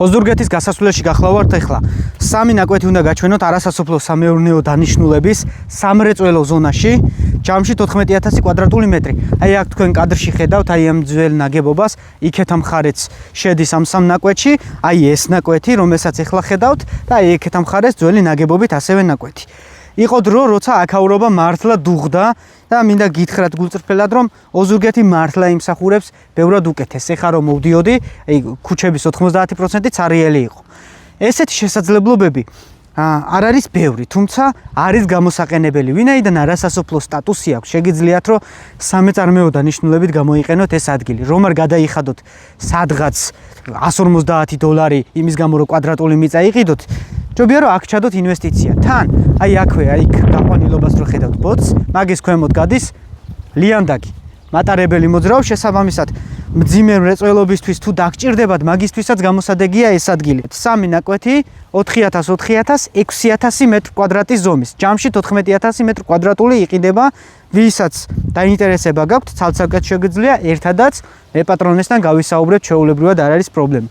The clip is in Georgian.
ოზურგეთის გასასვლელში გახლავართ ახლა. სამი ნაკვეთი უნდა გაჩვენოთ არასასოფლო სამეურნეო დანიშნულების სამრეწველო ზონაში, ჯამში 14000 კვადრატული მეტრი. აი აქ თქვენ კადრში ხედავთ აი ამ ძველ ნაგებობას, იქეთა მხარეც შედის ამ სამ ნაკვეთში, აი ეს ნაკვეთი, რომელსაც ახლა ხედავთ და აი იქეთა მხარეს ძველი ნაგებობით ასევე ნაკვეთი. იყო დრო, როცა აქაურობა მართლა დუღდა და მინდა გითხრათ გულწრფელად, რომ ოზურგეთი მართლა იმსახურებს ბევრად უკეთეს. ეხლა რომ მოვდიოდი, აი ქუჩების 90% ცარიელი იყო. ესეთი შესაძლებლობები არ არის ბევრი, თუმცა არის გამოსაყენებელი. ვინაიდან არასასოფლო სტატუსი აქვს, შეგიძლიათ რომ სამეწარმეო დანიშნულებით გამოიყენოთ ეს ადგილი. რომ არ გადაიხადოთ სადღაც $150 იმის გამო რომ კვადრატული მიწა იყიდოთ, ჯობია რომ აქ ჩადოთ ინვესტიცია. თან, აი აქვე, აი გაყვანილობას რო ხედავთ ბოთს, მაგის ქვემოთ გადის ლიანდაგი. მატარებელი მოძრაობს, შესაბამისად მძიმე მრეწველობისთვის თუ დაგჭირდებათ, მაგისთვისაც გამოსადეგია ეს ადგილი. სამი ნაკვეთი 4000, 6000 მეტр კვადრატის ზომის. ჯამში 14000 მეტр კვადრატული იყიდება, ვისაც დაინტერესება გაქვთ, ცალ-ცალკე შეგიძლია ერთადაც მეპატრონესთან გავისაუბრეთ, ჩვეულებრივად არ არის პრობლემა.